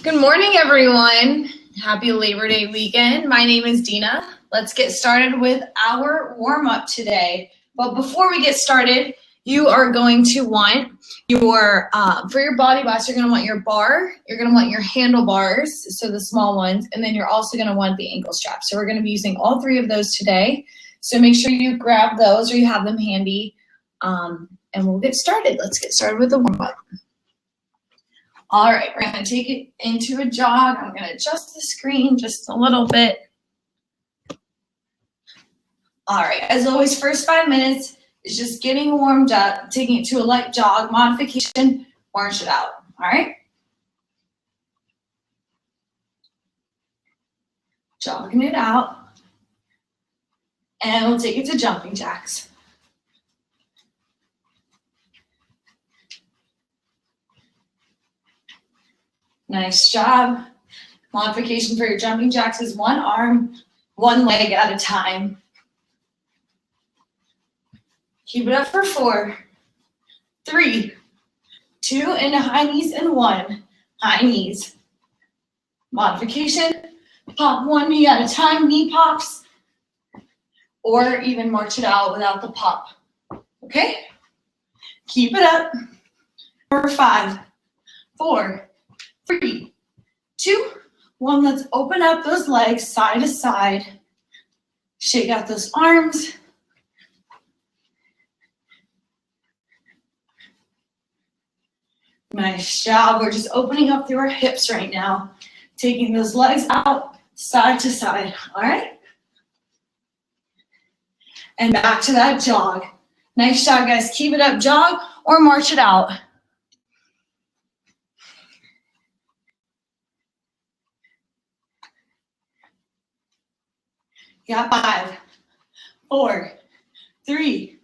Good morning, everyone. Happy Labor Day weekend. My name is Dina. Let's get started with our warm-up today. But before we get started, you are going to want your, for your BodyBoss, you're going to want your bar, you're going to want your handlebars, so the small ones, and then you're also going to want the ankle strap. So we're going to be using all three of those today. So make sure you grab those or you have them handy, and we'll get started. Let's get started with the warm-up. All right, we're going to take it into a jog. I'm going to adjust the screen just a little bit. All right, as always, first 5 minutes is just getting warmed up, taking it to a light jog, modification, march it out, all right? Jogging it out, and we'll take it to jumping jacks. Nice job. Modification for your jumping jacks is one arm, one leg at a time. Keep it up for 4, 3, 2 into high knees and 1, high knees. Modification, pop one knee at a time, knee pops, or even march it out without the pop, okay? Keep it up for 5, 4, 3, 2, 1. Let's open up those legs side to side. Shake out those arms. Nice job. We're just opening up through our hips right now. Taking those legs out side to side. All right? And back to that jog. Nice job, guys. Keep it up. Jog or march it out. Got 5, 4, 3,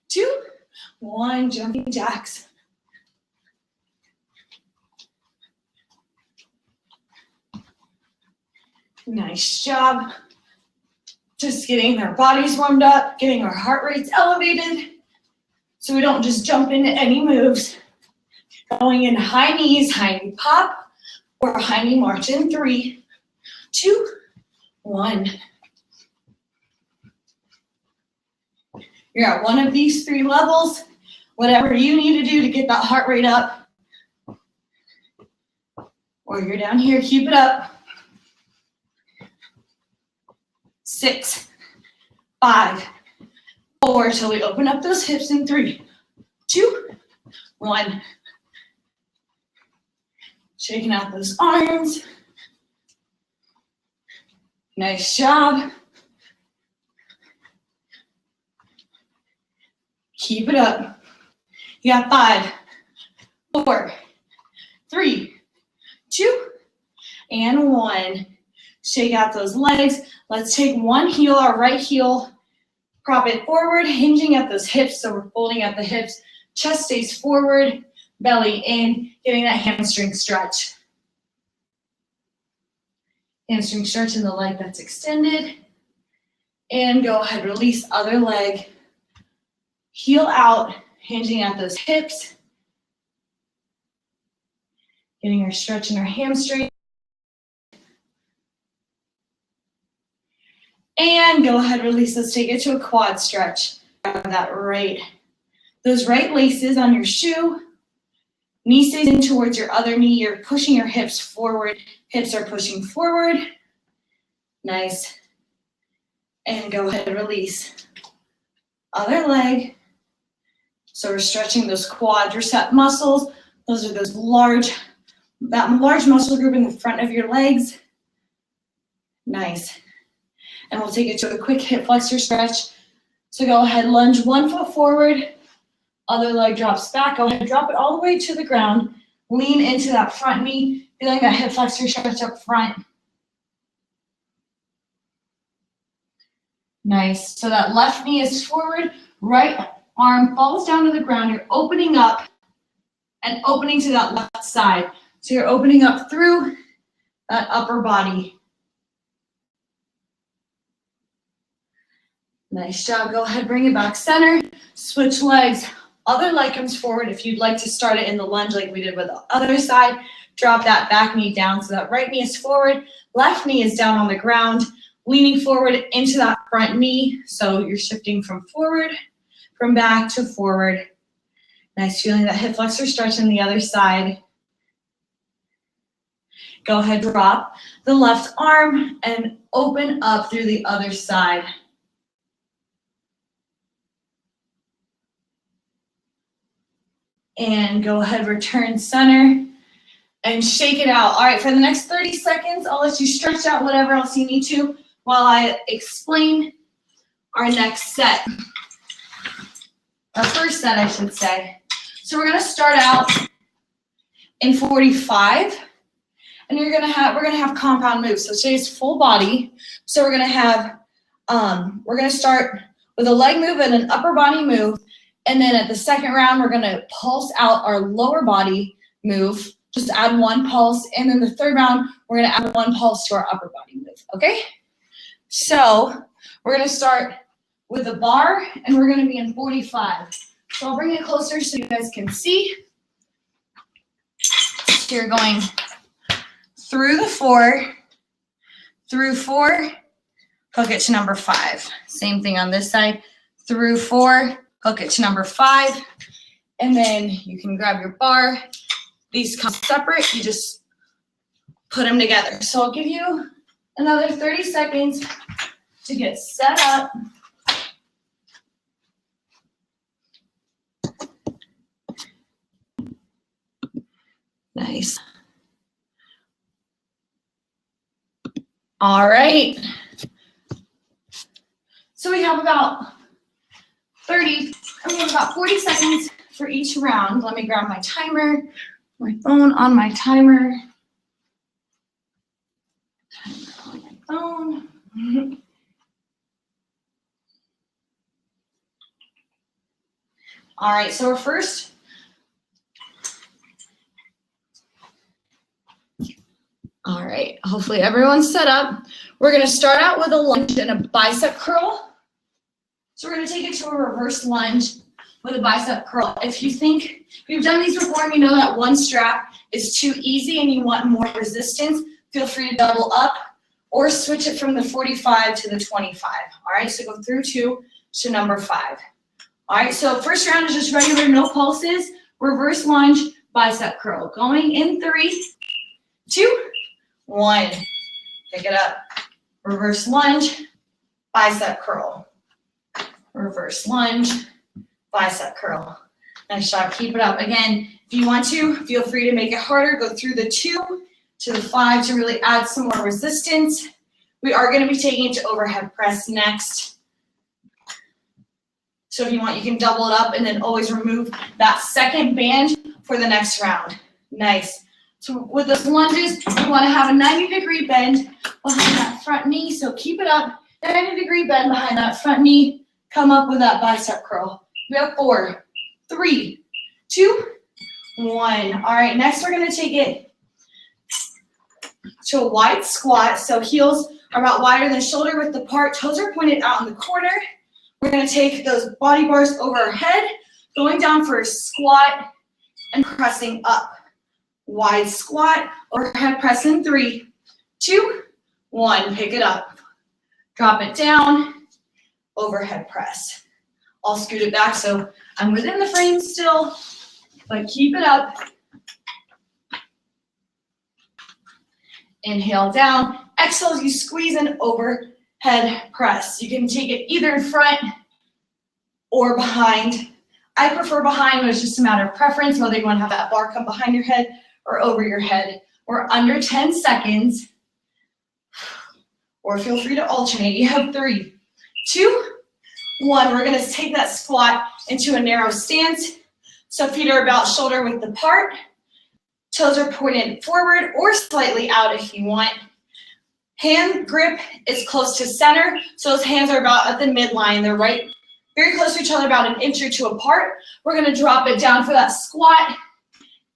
2, 1. Jumping jacks. Nice job. Just getting our bodies warmed up, getting our heart rates elevated so we don't just jump into any moves. Going in high knees, high knee pop, or high knee march in 3, 2, 1. You're at one of these 3 levels, whatever you need to do to get that heart rate up. Or you're down here, keep it up. 6, 5, 4, till we open up those hips in 3, 2, 1. Shaking out those arms. Nice job. Keep it up. You got 5, 4, 3, 2, and 1. Shake out those legs. Let's take one heel, our right heel, prop it forward, hinging at those hips. So we're folding at the hips. Chest stays forward, belly in, getting that hamstring stretch. Hamstring stretch in the leg that's extended. And go ahead, release other leg. Heel out, hinging at those hips. Getting our stretch in our hamstring. And go ahead, release. Let's take it to a quad stretch. Those right laces on your shoe. Knee stays in towards your other knee. You're pushing your hips forward. Hips are pushing forward. Nice. And go ahead, release. Other leg. So we're stretching those quadricep muscles. Those are that large muscle group in the front of your legs. Nice. And we'll take it to a quick hip flexor stretch. So go ahead, lunge 1 foot forward. Other leg drops back. Go ahead, drop it all the way to the ground. Lean into that front knee, feeling that hip flexor stretch up front. Nice. So that left knee is forward, right arm falls down to the ground. You're opening up and opening to that left side. So you're opening up through that upper body. Nice job. Go ahead, bring it back center. Switch legs. Other leg comes forward. If you'd like to start it in the lunge like we did with the other side, drop that back knee down so that right knee is forward, left knee is down on the ground, leaning forward into that front knee. So you're shifting from forward, from back to forward. Nice, feeling that hip flexor stretch on the other side. Go ahead, drop the left arm and open up through the other side. And go ahead, return center and shake it out. All right, for the next 30 seconds, I'll let you stretch out whatever else you need to while I explain our next set. Our first set, I should say. So we're gonna start out in 45, and we're gonna have compound moves. So today's full body. So we're gonna start with a leg move and an upper body move. And then at the second round, we're gonna pulse out our lower body move, just add one pulse. And then the third round, we're gonna add one pulse to our upper body move, okay? So we're gonna start with a bar and we're gonna be in 45. So I'll bring it closer so you guys can see. So you're going through the 4, through 4, hook it to number 5. Same thing on this side, through 4, hook it to number 5, and then you can grab your bar. These come separate, you just put them together. So I'll give you another 30 seconds to get set up. Nice. All right. So we have about 40 seconds for each round. Let me grab my timer, my phone on my timer. On my phone. All right, so we're first. All right, hopefully everyone's set up. We're gonna start out with a lunge and a bicep curl. So we're gonna take it to a reverse lunge with a bicep curl. If you've done these before and you know that one strap is too easy and you want more resistance, feel free to double up or switch it from the 45 to the 25. All right, so go through 2 to number 5. All right, so first round is just regular, no pulses, reverse lunge, bicep curl. Going in 3, 2, 1. Pick it up. Reverse lunge, bicep curl. Reverse lunge, bicep curl. Nice job, keep it up. Again, if you want to, feel free to make it harder. Go through the 2 to the 5 to really add some more resistance. We are gonna be taking it to overhead press next. So if you want, you can double it up and then always remove that second band for the next round. Nice. So with those lunges, we wanna have a 90-degree bend behind that front knee. So keep it up, 90-degree bend behind that front knee. Come up with that bicep curl. We have 4, 3, 2, 1. All right, next we're gonna take it to a wide squat. So heels are about wider than shoulder width apart. Toes are pointed out in the corner. We're gonna take those body bars over our head, going down for a squat and pressing up. Wide squat, overhead press in 3, 2, 1. Pick it up. Drop it down, overhead press. I'll scoot it back so I'm within the frame still, but keep it up. Inhale down. Exhale as you squeeze an overhead press. You can take it either in front or behind. I prefer behind, but it's just a matter of preference, whether you want to have that bar come behind your head or over your head. We're under 10 seconds. Or feel free to alternate. You have 3, 2, 1. We're gonna take that squat into a narrow stance. So feet are about shoulder width apart. Toes are pointed forward or slightly out if you want. Hand grip is close to center. So those hands are about at the midline. They're right, very close to each other, about an inch or 2 apart. We're gonna drop it down for that squat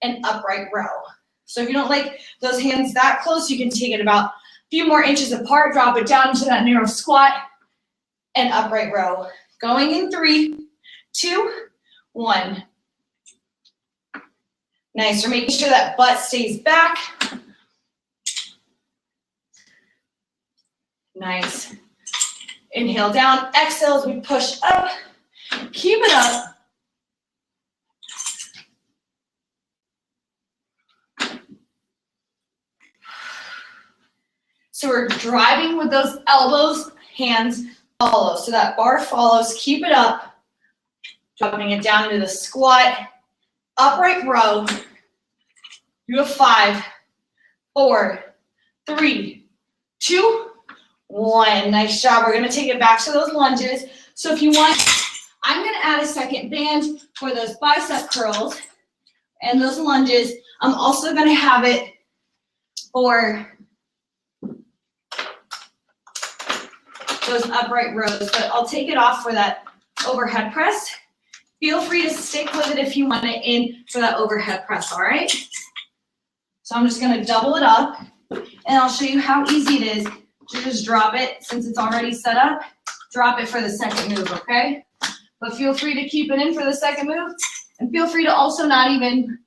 and upright row. So if you don't like those hands that close, you can take it about a few more inches apart, drop it down into that narrow squat and upright row. Going in 3, 2, 1. Nice, we're making sure that butt stays back. Nice. Inhale down, exhale as we push up. Keep it up. So we're driving with those elbows, hands follow. So that bar follows, keep it up. Dropping it down into the squat. Upright row. You have 5, 4, 3, 2, 1. Nice job. We're going to take it back to those lunges. So if you want, I'm going to add a second band for those bicep curls and those lunges. I'm also going to have it for those upright rows, but I'll take it off for that overhead press. Feel free to stick with it if you want it in for that overhead press, all right? So I'm just gonna double it up, and I'll show you how easy it is to just drop it. Since it's already set up, drop it for the second move, okay? But feel free to keep it in for the second move, and feel free to also not even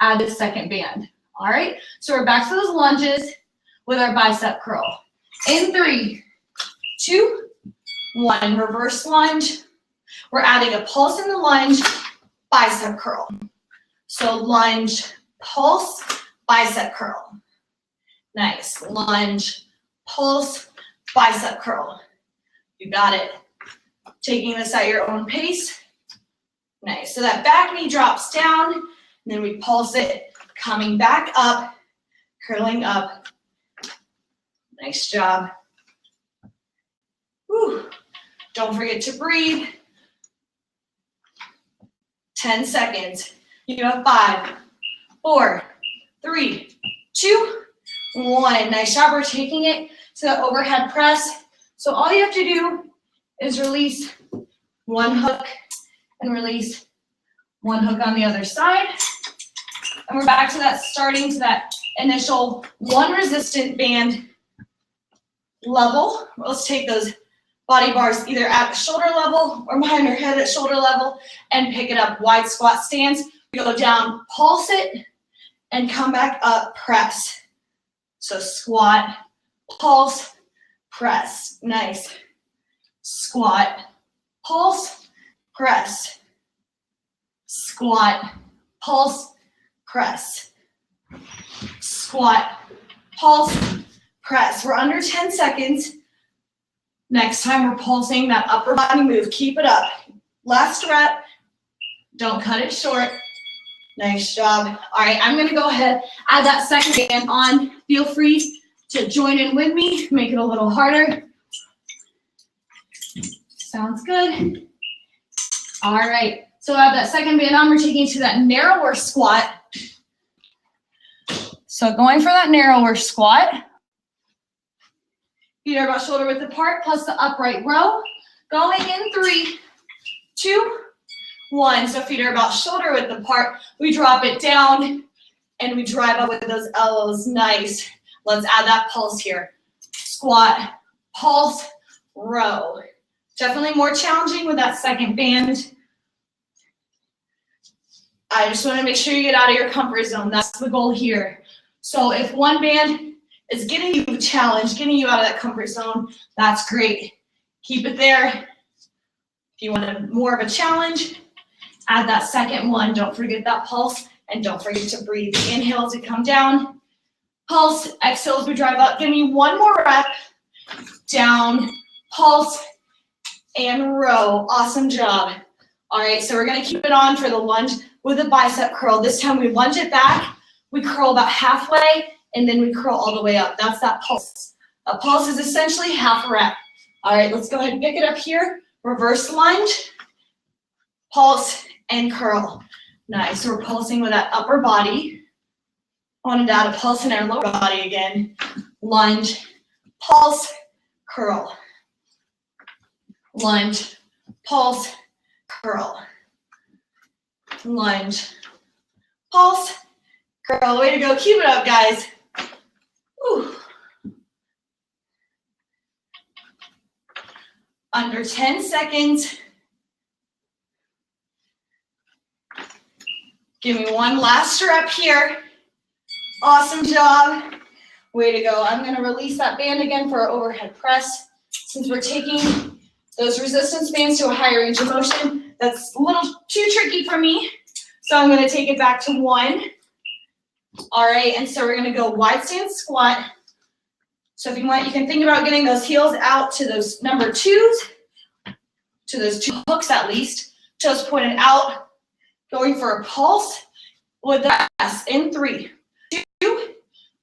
add the second band, all right? So we're back to those lunges with our bicep curl. In 3, 2, 1, reverse lunge. We're adding a pulse in the lunge, bicep curl. So lunge, pulse, bicep curl. Nice, lunge, pulse, bicep curl. You got it. Taking this at your own pace. Nice, so that back knee drops down, and then we pulse it, coming back up, curling up. Nice job. Whew. Don't forget to breathe. 10 seconds. You have 5, 4, 3, 2, 1. Nice job. We're taking it to the overhead press. So all you have to do is release one hook and release one hook on the other side. And we're back to that, starting to that initial one resistant band level. Let's take those body bars either at shoulder level or behind your head at shoulder level and pick it up. Wide squat stance. We go down, pulse it, and come back up, press. So squat, pulse, press. Nice. Squat, pulse, press. Squat, pulse, press. Squat, pulse, press. We're under 10 seconds. Next time we're pulsing that upper body move. Keep it up. Last rep. Don't cut it short. Nice job. All right, I'm gonna go ahead, add that second band on. Feel free to join in with me. Make it a little harder. Sounds good. All right, so I have that second band on. We're taking to that narrower squat. So going for that narrower squat. Feet are about shoulder width apart, plus the upright row. Going in 3, 2, 1. So feet are about shoulder width apart. We drop it down and we drive up with those elbows. Nice. Let's add that pulse here. Squat, pulse, row. Definitely more challenging with that second band. I just want to make sure you get out of your comfort zone. That's the goal here. So if one band is getting you challenged, getting you out of that comfort zone, that's great. Keep it there. If you want more of a challenge, add that second one. Don't forget that pulse, and don't forget to breathe. Inhale to come down. Pulse, exhale as we drive up. Give me one more rep. Down, pulse, and row. Awesome job. All right, so we're gonna keep it on for the lunge with a bicep curl. This time we lunge it back, we curl about halfway, and then we curl all the way up. That's that pulse. A pulse is essentially half a rep. All right, let's go ahead and pick it up here. Reverse lunge, pulse, and curl. Nice, so we're pulsing with that upper body. I wanted to add a pulse in our lower body again. Lunge, pulse, curl. Lunge, pulse, curl. Lunge, pulse, curl. Way to go. Keep it up, guys. Whew. Under 10 seconds. Give me one last rep here. Awesome job. Way to go. I'm gonna release that band again for our overhead press. Since we're taking those resistance bands to a higher range of motion, that's a little too tricky for me. So I'm gonna take it back to 1. All right, and so we're gonna go wide stance squat. So if you want, you can think about getting those heels out to those number 2s, to those 2 hooks at least, toes pointed out, going for a pulse with the press in 3, 2,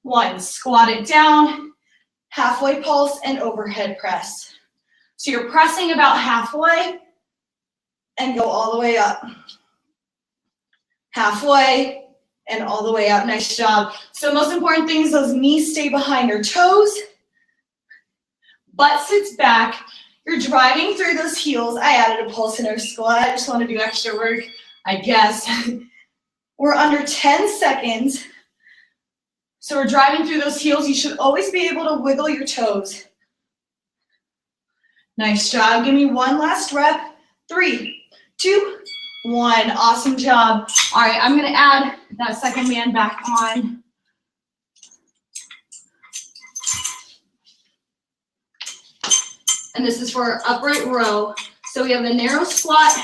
1. Squat it down, halfway pulse and overhead press. So you're pressing about halfway and go all the way up. Halfway and all the way up. Nice job. So most important thing is those knees stay behind your toes. Butt sits back. You're driving through those heels. I added a pulse in our squat. I just want to do extra work, I guess. We're under 10 seconds. So we're driving through those heels. You should always be able to wiggle your toes. Nice job. Give me one last rep. 3, 2, 1. Awesome job. All right, I'm going to add that second band back on. And this is for our upright row. So we have a narrow squat,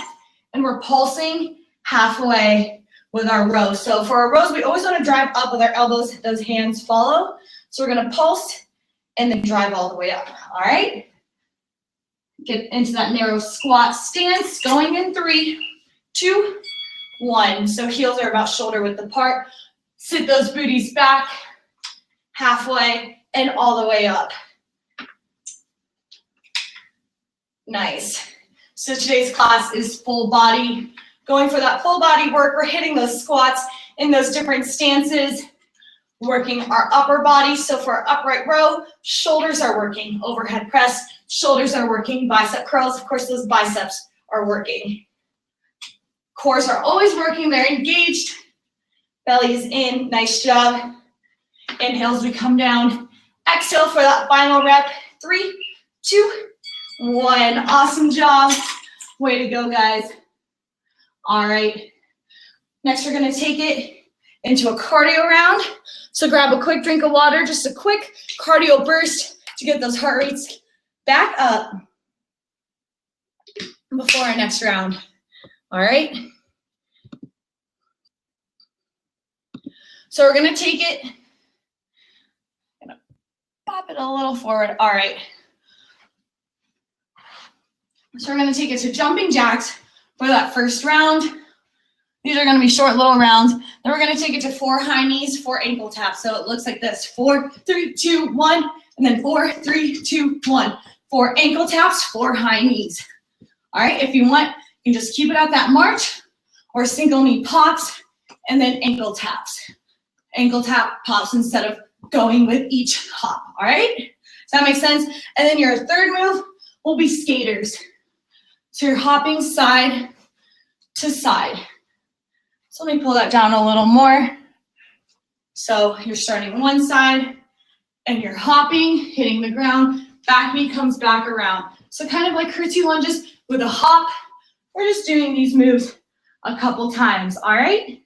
and we're pulsing halfway with our row. So for our rows, we always want to drive up with our elbows. Those hands follow. So we're going to pulse and then drive all the way up. All right? Get into that narrow squat stance. Going in 3, 2, 1. So heels are about shoulder width apart. Sit those booties back halfway and all the way up. Nice. So today's class is full body. Going for that full body work, we're hitting those squats in those different stances, working our upper body. So for our upright row, shoulders are working. Overhead press, shoulders are working. Bicep curls, of course, those biceps are working. Cores are always working, they're engaged. Belly is in, nice job. Inhale as we come down. Exhale for that final rep. 3, 2, 1. Awesome job. Way to go, guys. All right. Next, we're going to take it into a cardio round. So grab a quick drink of water, just a quick cardio burst to get those heart rates back up before our next round. All right. So we're going to take it, gonna pop it a little forward. All right. So we're going to take it to jumping jacks for that first round. These are going to be short little rounds. Then we're going to take it to 4 high knees, 4 ankle taps. So it looks like this: 4, 3, 2, 1, and then 4, 3, 2, 1. 4 ankle taps, 4 high knees. All right, if you want, you can just keep it at that march, or single knee pops, and then ankle taps. Ankle tap pops instead of going with each hop, all right? Does that make sense? And then your third move will be skaters. So you're hopping side to side. So let me pull that down a little more. So you're starting one side and you're hopping, hitting the ground, back knee comes back around. So kind of like curtsy lunges with a hop. We're just doing these moves a couple times, all right?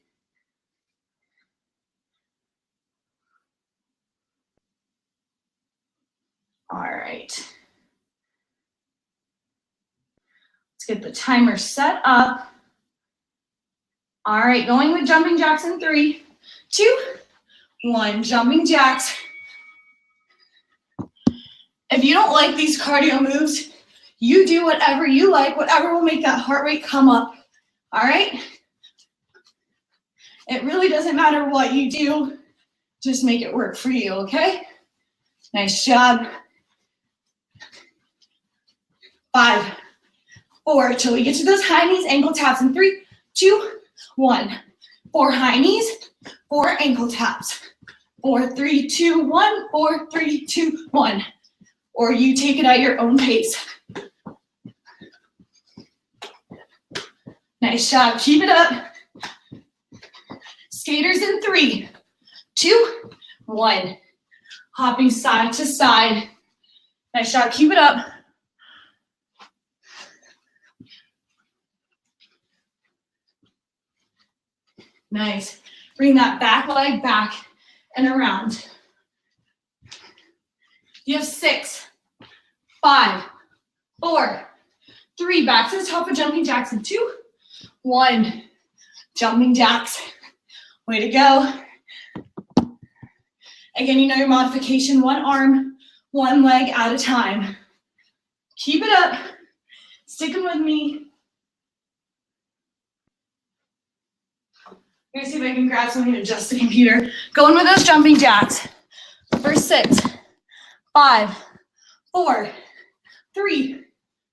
All right. Let's get the timer set up. All right, going with jumping jacks in 3, 2, 1. Jumping jacks. If you don't like these cardio moves, you do whatever you like, whatever will make that heart rate come up. All right? It really doesn't matter what you do, just make it work for you, okay? Nice job. 5, 4, till we get to those high knees, ankle taps in 3, 2, 1. 4 high knees, 4 ankle taps. 4, 3, 2, 1. 4, 3, 2, 1. Or you take it at your own pace. Nice job. Keep it up. Skaters in 3, 2, 1. Hopping side to side. Nice job. Keep it up. Nice. Bring that back leg back and around. You have 6, 5, 4, 3. Back to the top of jumping jacks in 2, 1. Jumping jacks. Way to go. Again, you know your modification, 1 arm, 1 leg at a time. Keep it up. Sticking with me. I'm gonna see if I can grab something to adjust the computer. Going with those jumping jacks. For 6, 5, 4, 3,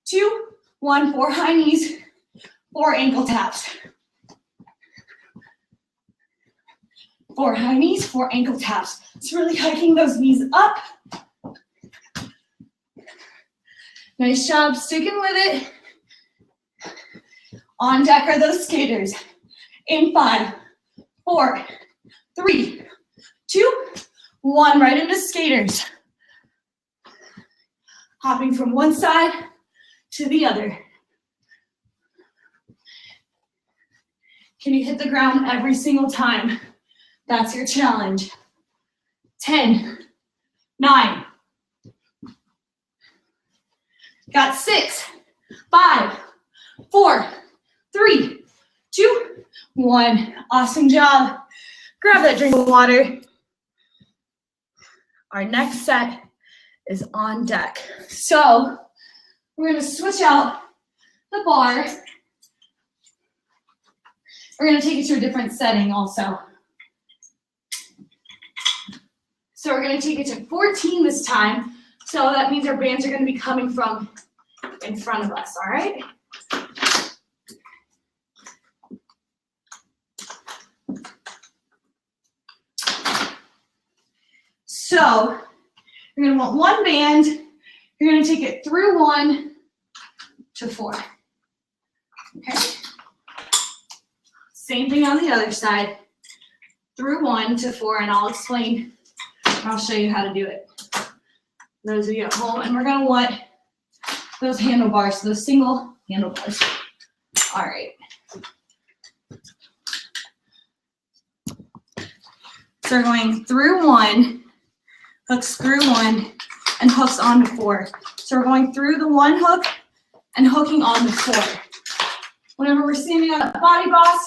2, 1. 4 high knees, 4 ankle taps. 4 high knees, 4 ankle taps. It's really hiking those knees up. Nice job, sticking with it. On deck are those skaters. In 5, 4, 3, 2, 1. Right into skaters. Hopping from one side to the other. Can you hit the ground every single time? That's your challenge. 10, 9. Got 6, 5, 4, 3, 2, 1. Awesome job. Grab that drink of water. Our next set is on deck. So we're going to switch out the bar. We're going to take it to a different setting also. So we're going to take it to 14 this time. So that means our bands are going to be coming from in front of us, all right? So you're going to want 1 band. You're going to take it through 1 to 4. Okay? Same thing on the other side. Through 1 to 4, and I'll explain. I'll show you how to do it. Those of you at home, and we're going to want those handlebars, those single handlebars. All right. So we're going through 1, hooks through 1, and hooks onto 4. So we're going through the 1 hook and hooking on the 4. Whenever we're standing on the BodyBoss,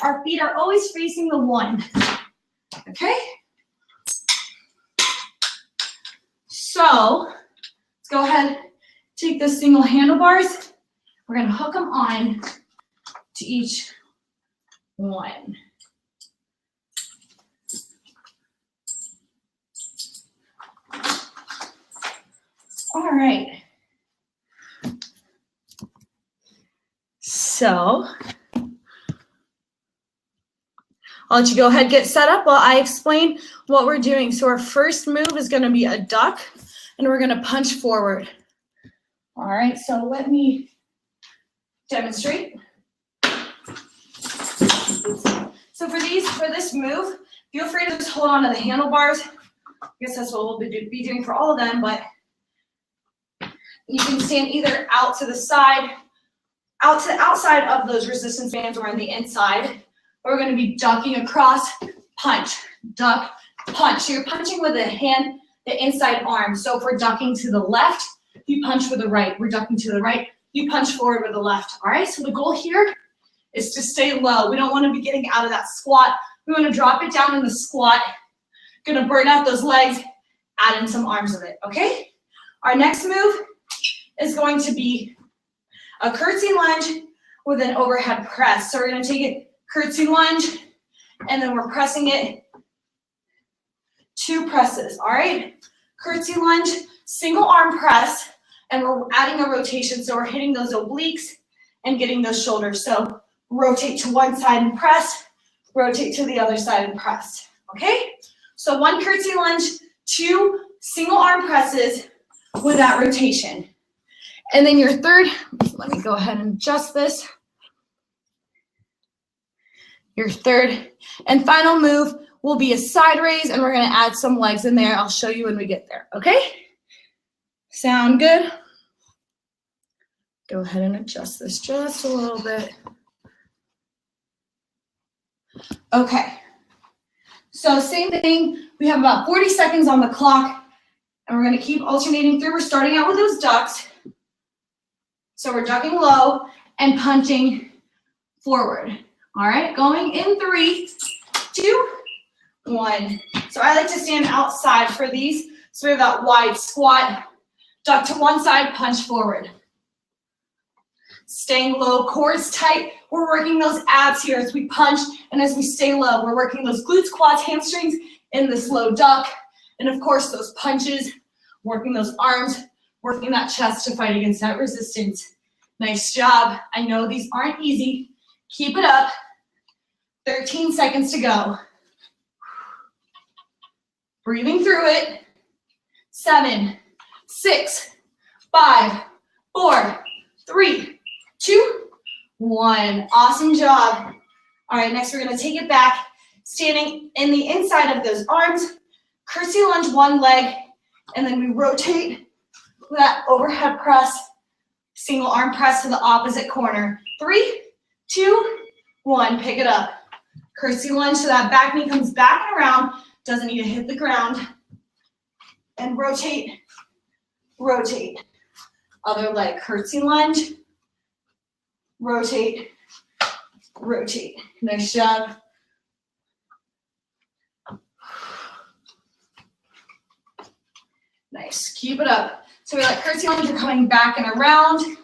our feet are always facing the 1. Okay? So let's go ahead, take those single handlebars. We're going to hook them on to each 1. All right. So I'll let you go ahead, get set up while I explain what we're doing. So our first move is going to be a duck, and we're going to punch forward. All right, so let me demonstrate. So for this move, feel free to just hold on to the handlebars. I guess that's what we'll be doing for all of them, but you can stand either out to the side, out to the outside of those resistance bands or on the inside. We're going to be ducking across, punch, duck, punch. So you're punching with the hand, the inside arm. So if we're ducking to the left, you punch with the right. We're ducking to the right, you punch forward with the left. All right, so the goal here is to stay low. We don't want to be getting out of that squat. We want to drop it down in the squat. Going to burn out those legs, add in some arms of it, okay? Our next move is going to be a curtsy lunge with an overhead press. So we're going to take it curtsy lunge, and then we're pressing it 2 presses, all right? Curtsy lunge, single arm press, and we're adding a rotation, so we're hitting those obliques and getting those shoulders. So rotate to one side and press, rotate to the other side and press, okay? So 1 curtsy lunge, 2 single arm presses with that rotation. And then your third, let me go ahead and adjust this. Your third and final move will be a side raise, and we're going to add some legs in there. I'll show you when we get there, okay? Sound good? Go ahead and adjust this just a little bit. Okay. So same thing, we have about 40 seconds on the clock, and we're gonna keep alternating through. We're starting out with those ducks. So we're ducking low and punching forward. All right, going in 3, 2, 1. So I like to stand outside for these. So we have that wide squat, duck to one side, punch forward. Staying low, core is tight. We're working those abs here as we punch and as we stay low. We're working those glutes, quads, hamstrings in this low duck. And of course, those punches, working those arms, working that chest to fight against that resistance. Nice job. I know these aren't easy. Keep it up. 13 seconds to go. Breathing through it. 7, 6, 5, 4, 3, 2, 1. Awesome job. All right, next we're going to take it back, standing in the inside of those arms, curtsy lunge one leg, and then we rotate that overhead press, single arm press to the opposite corner. 3, 2, 1, pick it up. Curtsy lunge so that back knee comes back and around, doesn't need to hit the ground. And rotate, rotate. Other leg, curtsy lunge, rotate, rotate. Nice job. Nice, keep it up. So we like curtsy lunge, you're coming back and around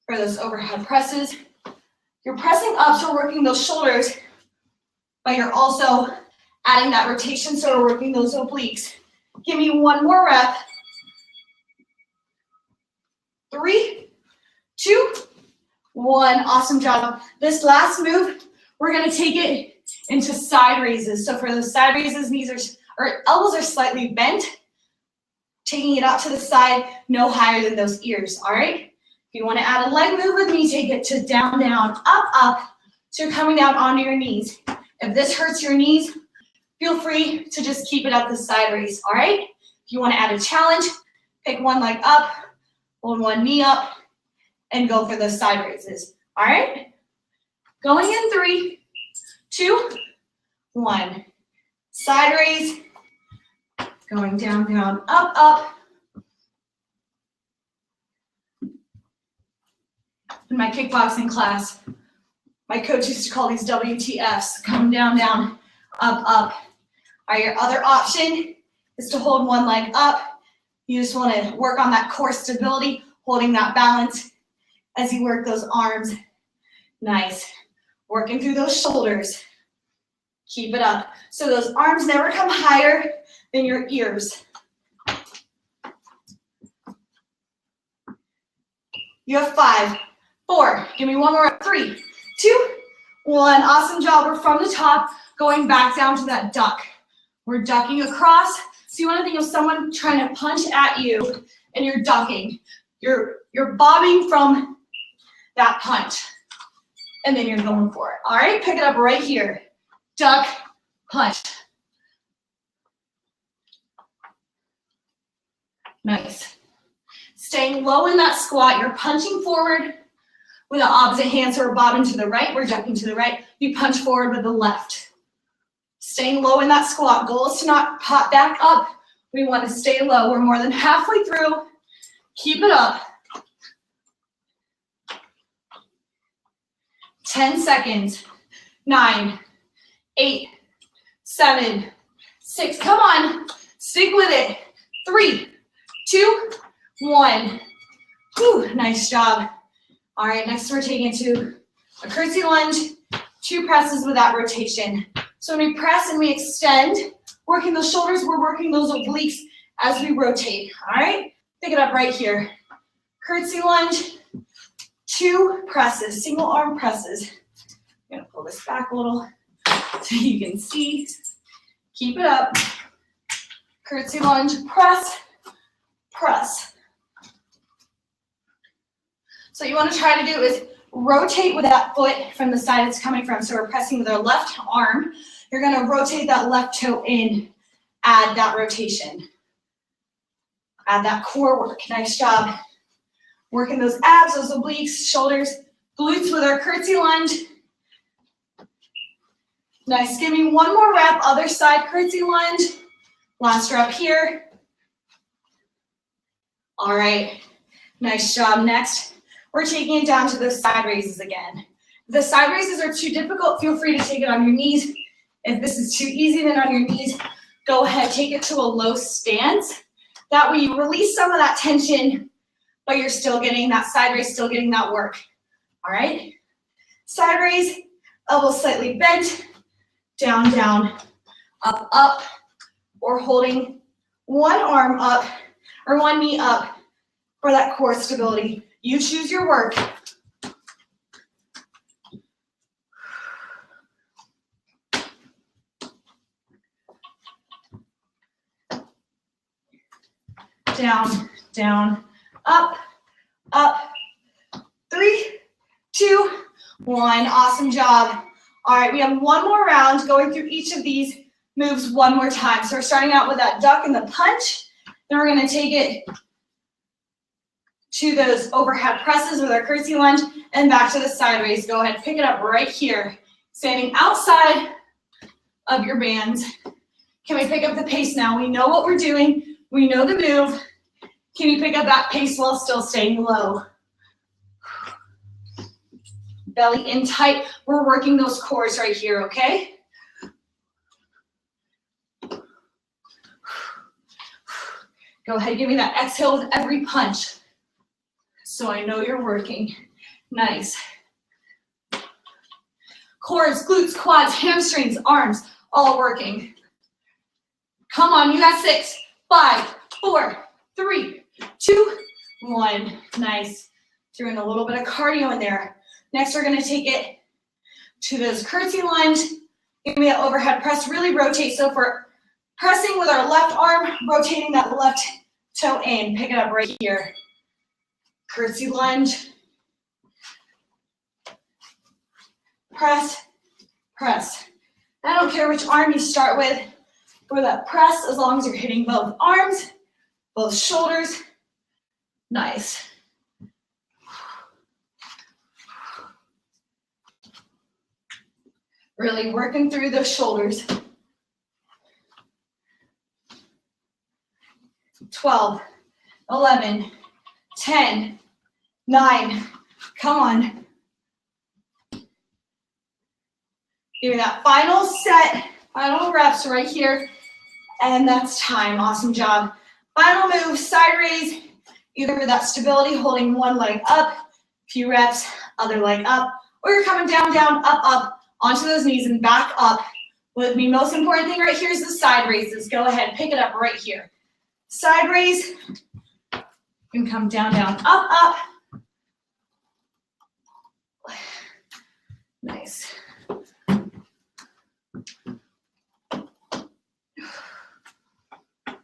for those overhead presses. You're pressing up, so we're working those shoulders, but you're also adding that rotation, so we're working those obliques. Give me one more rep. 3, 2, 1. Awesome job. This last move, we're gonna take it into side raises. So for those side raises, elbows are slightly bent. Taking it out to the side, no higher than those ears, all right? If you wanna add a leg move with me, take it to down, down, up, up. So you're coming down onto your knees. If this hurts your knees, feel free to just keep it at the side raise, all right? If you wanna add a challenge, pick one leg up, hold one knee up, and go for those side raises, all right? Going in 3, 2, 1. Side raise, going down, down, up, up. In my kickboxing class, my coach used to call these WTFs, come down, down, up, up. All right, your other option is to hold one leg up. You just want to work on that core stability, holding that balance as you work those arms. Nice. Working through those shoulders. Keep it up. So those arms never come higher than your ears. You have 5, 4. Give me one more. 3, 2, 1. Awesome job. We're from the top, going back down to that duck. We're ducking across. So you want to think of someone trying to punch at you, and you're ducking. You're bobbing from that punch, and then you're going for it. All right, pick it up right here. Duck, punch. Nice. Staying low in that squat, you're punching forward with the opposite hand, so we're bobbing to the right, we're ducking to the right. You punch forward with the left. Staying low in that squat. Goal is to not pop back up. We want to stay low. We're more than halfway through. Keep it up. 10 seconds. 9, 8, 7, 6. Come on. Stick with it. 3, 2, 1. Whew, nice job. All right, next we're taking it to a curtsy lunge, 2 presses with that rotation. So when we press and we extend, working those shoulders, we're working those obliques as we rotate, all right? Pick it up right here. Curtsy lunge, 2 presses, single arm presses. I'm gonna pull this back a little so you can see. Keep it up. Curtsy lunge, press, press. So what you want to try to do is rotate with that foot from the side it's coming from. So we're pressing with our left arm. You're going to rotate that left toe in. Add that rotation. Add that core work. Nice job. Working those abs, those obliques, shoulders, glutes with our curtsy lunge. Nice, give me one more rep, other side curtsy lunge. Last rep here. All right, nice job. Next, we're taking it down to those side raises again. If the side raises are too difficult, feel free to take it on your knees. If this is too easy, then on your knees, go ahead, take it to a low stance. That way you release some of that tension, but you're still getting that side raise, still getting that work. All right? Side raise, elbows slightly bent, down, down, up, up, or holding one arm up or one knee up for that core stability. You choose your work. Down, down, up, up. 3, 2, 1. Awesome job. All right, we have one more round going through each of these moves one more time. So we're starting out with that duck and the punch. Then we're going to take it to those overhead presses with our curtsy lunge and back to the side raise. Go ahead, pick it up right here. Standing outside of your bands. Can we pick up the pace now? We know what we're doing. We know the move. Can you pick up that pace while still staying low? Belly in tight. We're working those cores right here, okay? Go ahead, give me that exhale with every punch. So I know you're working. Nice. Cores, glutes, quads, hamstrings, arms, all working. Come on, you got 6, 5, 4, 3, 2, 1. Nice. Threw in a little bit of cardio in there. Next, we're gonna take it to this curtsy lunge. Give me an overhead press, really rotate. So if we're pressing with our left arm, rotating that left toe in, pick it up right here. Curtsy lunge. Press, press. I don't care which arm you start with for that press, as long as you're hitting both arms, both shoulders. Nice. Really working through those shoulders. 12, 11, 10, 9. Come on. Give me that final set, final reps right here. And that's time. Awesome job. Final move, side raise. Either with that stability, holding one leg up, few reps, other leg up, or you're coming down, down, up, up, onto those knees and back up with me. Most important thing right here is the side raises. Go ahead, pick it up right here. Side raise. You can come down, down, up, up. Nice.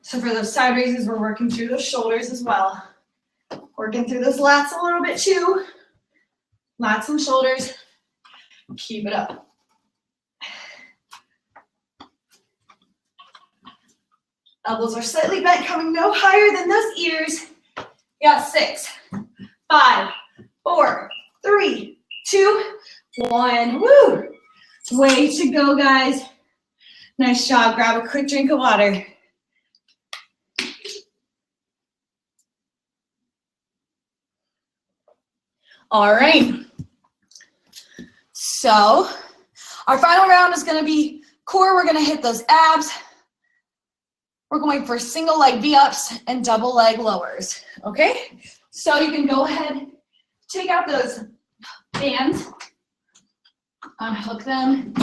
So for those side raises, we're working through those shoulders as well. Working through those lats a little bit too. Lats and shoulders. Keep it up. Elbows are slightly bent, coming no higher than those ears. You got 6, 5, 4, 3, 2, 1. Woo! Way to go, guys. Nice job. Grab a quick drink of water. All right. So our final round is going to be core. We're going to hit those abs. We're going for single leg V-ups and double leg lowers, okay? So you can go ahead, take out those bands, unhook them,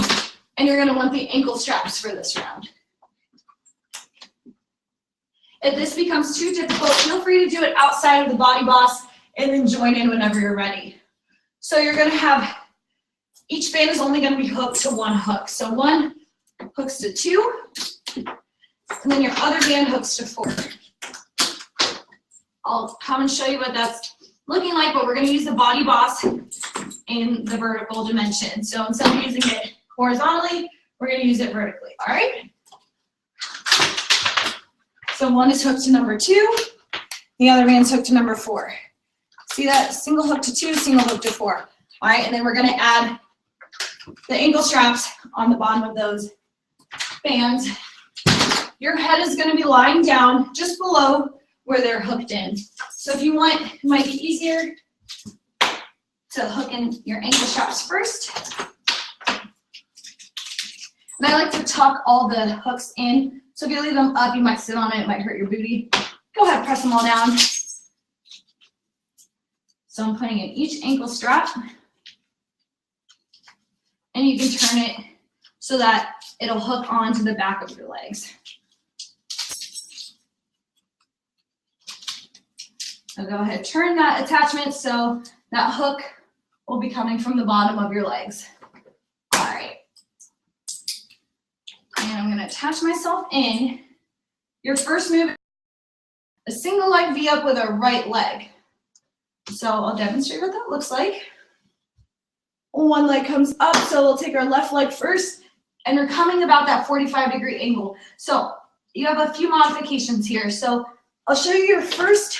and you're gonna want the ankle straps for this round. If this becomes too difficult, feel free to do it outside of the BodyBoss and then join in whenever you're ready. So you're gonna have, each band is only gonna be hooked to one hook. So one hooks to 2, and then your other band hooks to 4. I'll come and show you what that's looking like, but we're going to use the BodyBoss in the vertical dimension. So instead of using it horizontally, we're going to use it vertically, all right? So one is hooked to number 2, the other band's hooked to number 4. See that? Single hook to 2, single hook to 4. All right, and then we're going to add the ankle straps on the bottom of those bands. Your head is going to be lying down just below where they're hooked in. So if you want, it might be easier to hook in your ankle straps first. And I like to tuck all the hooks in. So if you leave them up, you might sit on it, it might hurt your booty. Go ahead, press them all down. So I'm putting in each ankle strap. And you can turn it so that it'll hook onto the back of your legs. So go ahead, turn that attachment so that hook will be coming from the bottom of your legs. All right. And I'm gonna attach myself in. Your first move, a single leg V up with a right leg. So I'll demonstrate what that looks like. One leg comes up, so we'll take our left leg first, and we're coming about that 45-degree angle. So you have a few modifications here. So I'll show you your first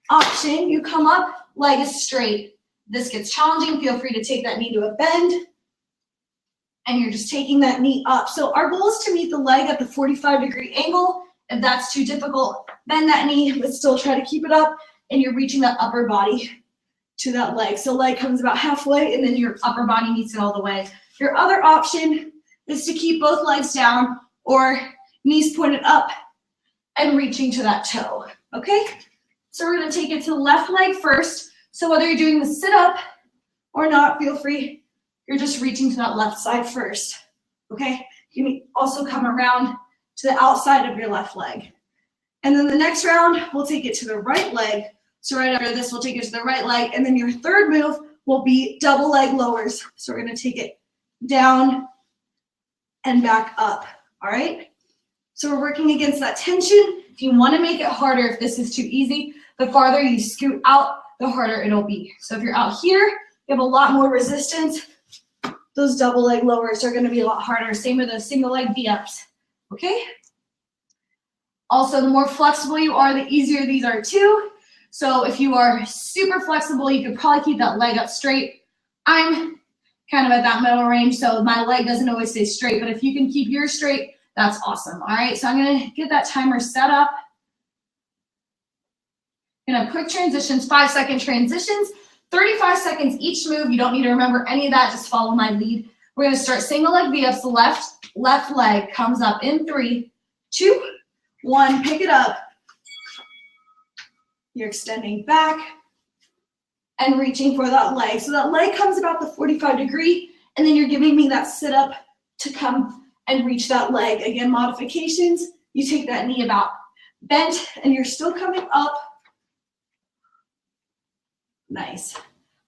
option. You come up, leg is straight. This gets challenging, feel free to take that knee to a bend, and you're just taking that knee up. So our goal is to meet the leg at the 45-degree angle. If that's too difficult, bend that knee, but still try to keep it up, and you're reaching that upper body to that leg. So leg comes about halfway, and then your upper body meets it all the way. Your other option is to keep both legs down or knees pointed up and reaching to that toe, okay? So we're gonna take it to the left leg first. So whether you're doing the sit up or not, feel free, you're just reaching to that left side first, okay? You can also come around to the outside of your left leg. And then the next round, we'll take it to the right leg. So right after this, we'll take it to the right leg, and then your third move will be double leg lowers. So we're gonna take it down and back up, all right? So we're working against that tension. If you wanna make it harder, if this is too easy, the farther you scoot out, the harder it'll be. So if you're out here, you have a lot more resistance. Those double leg lowers are gonna be a lot harder. Same with those single leg V-ups, okay? Also, the more flexible you are, the easier these are too. So if you are super flexible, you could probably keep that leg up straight. I'm kind of at that middle range, so my leg doesn't always stay straight, but if you can keep yours straight, that's awesome. All right, so I'm gonna get that timer set up. Gonna have quick transitions, 5-second transitions, 35 seconds each move. You don't need to remember any of that, just follow my lead. We're gonna start single leg V-ups. The left leg comes up in 3, 2, 1, pick it up. You're extending back and reaching for that leg. So that leg comes about the 45-degree, and then you're giving me that sit up to come and reach that leg. Again, modifications, you take that knee about bent, and you're still coming up. Nice.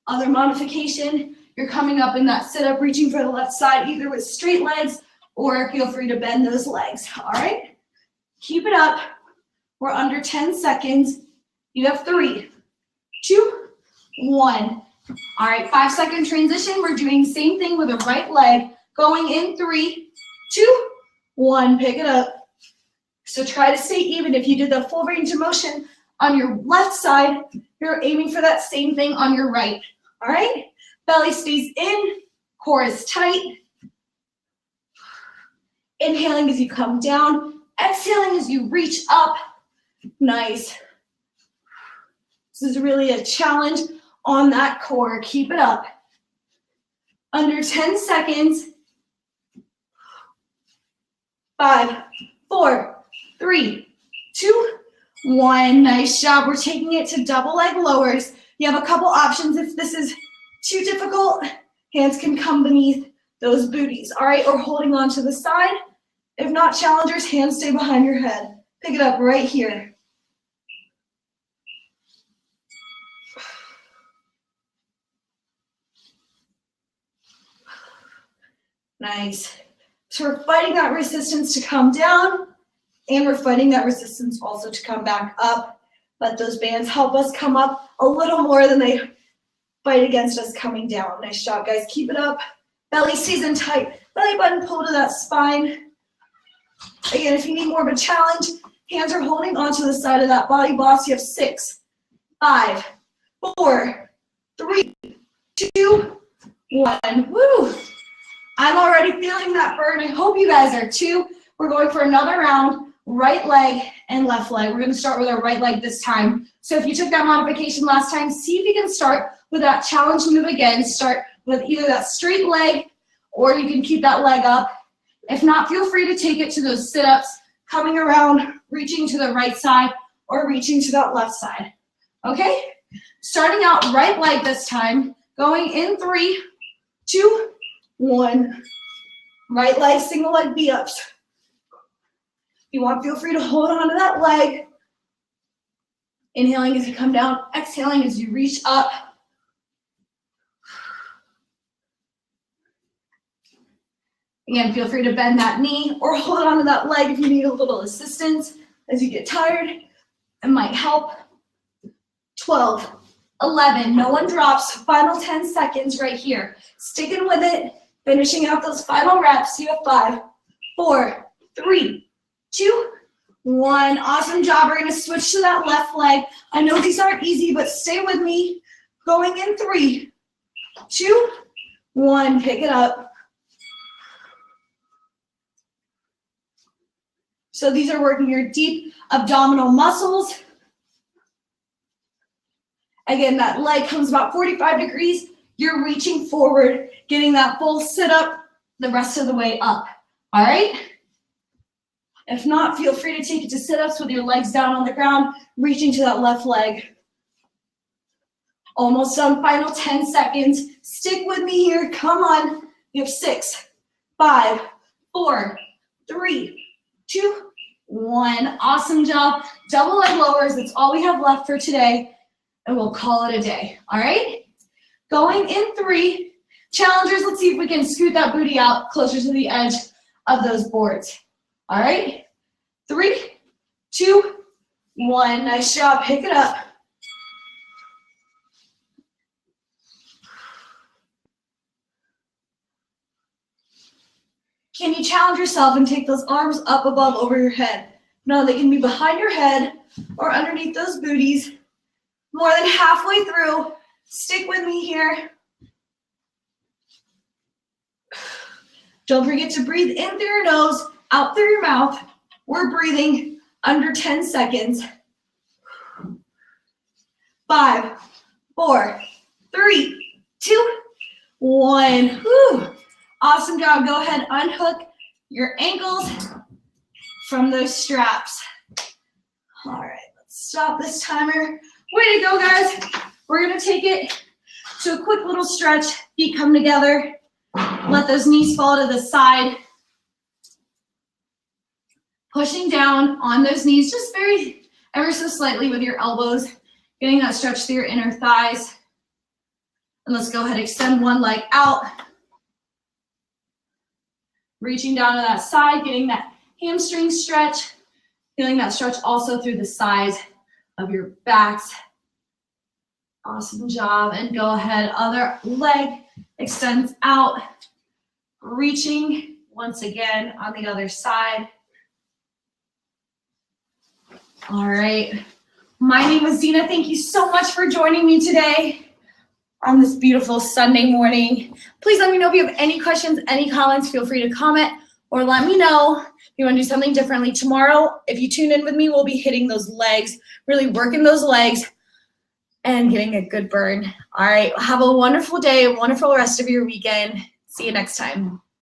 Other modification, you're coming up in that sit up, reaching for the left side, either with straight legs or feel free to bend those legs, all right? Keep it up. We're under 10 seconds. You have 3, 2, 1. All right, 5-second transition. We're doing same thing with the right leg. Going in 3, 2, 1. Pick it up. So try to stay even. If you did the full range of motion on your left side, you're aiming for that same thing on your right. All right? Belly stays in, core is tight. Inhaling as you come down. Exhaling as you reach up. Nice. This is really a challenge on that core. Keep it up. Under 10 seconds. 5, 4, 3, 2, 1. Nice job. We're taking it to double leg lowers. You have a couple options. If this is too difficult, hands can come beneath those booties. All right, or holding on to the side. If not, challengers, hands stay behind your head. Pick it up right here. Nice. So we're fighting that resistance to come down, and we're fighting that resistance also to come back up. Let those bands help us come up a little more than they fight against us coming down. Nice job, guys. Keep it up. Belly stays in tight. Belly button pull to that spine. Again, if you need more of a challenge, hands are holding onto the side of that BodyBoss. You have 6, 5, 4, 3, 2, 1. Woo! I'm already feeling that burn. I hope you guys are too. We're going for another round, right leg and left leg. We're gonna start with our right leg this time. So if you took that modification last time, see if you can start with that challenge move again. Start with either that straight leg or you can keep that leg up. If not, feel free to take it to those sit-ups, coming around, reaching to the right side or reaching to that left side, okay? Starting out right leg this time, going in 3, 2, 1. Right leg, single leg V-ups. If you want, feel free to hold on to that leg. Inhaling as you come down, exhaling as you reach up. Again, feel free to bend that knee or hold on to that leg if you need a little assistance as you get tired. It might help. 12, 11, no one drops. Final 10 seconds right here. Sticking with it, finishing out those final reps. You have 5, 4, 3, 2, 1. Awesome job. We're gonna switch to that left leg. I know these aren't easy, but stay with me. Going in 3, 2, 1. Pick it up. So these are working your deep abdominal muscles. Again, that leg comes about 45 degrees. You're reaching forward, getting that full sit up the rest of the way up, all right? If not, feel free to take it to sit-ups with your legs down on the ground, reaching to that left leg. Almost done, final 10 seconds. Stick with me here, come on. You have 6, 5, 4, 3, 2, 1. Awesome job. Double leg lowers, that's all we have left for today, and we'll call it a day, all right? Going in 3. Challengers, let's see if we can scoot that booty out closer to the edge of those boards. All right, 3, 2, 1. Nice job, pick it up. Can you challenge yourself and take those arms up above over your head? No, they can be behind your head or underneath those booties. More than halfway through. Stick with me here. Don't forget to breathe in through your nose, out through your mouth. We're breathing under 10 seconds. 5, 4, 3, 2, 1. Whew. Awesome job. Go ahead, unhook your ankles from those straps. All right, let's stop this timer. Way to go, guys. We're gonna take it to a quick little stretch. Feet come together. Let those knees fall to the side. Pushing down on those knees, just ever so slightly with your elbows, getting that stretch through your inner thighs. And let's go ahead, extend one leg out. Reaching down to that side, getting that hamstring stretch, feeling that stretch also through the sides of your backs. Awesome job. And go ahead, other leg extends out, reaching once again on the other side. All right. My name is Dina. Thank you so much for joining me today on this beautiful Sunday morning. Please let me know if you have any questions, any comments. Feel free to comment or let me know if you want to do something differently. Tomorrow, if you tune in with me, we'll be hitting those legs, really working those legs and getting a good burn. All right. Have a wonderful day, a wonderful rest of your weekend. See you next time.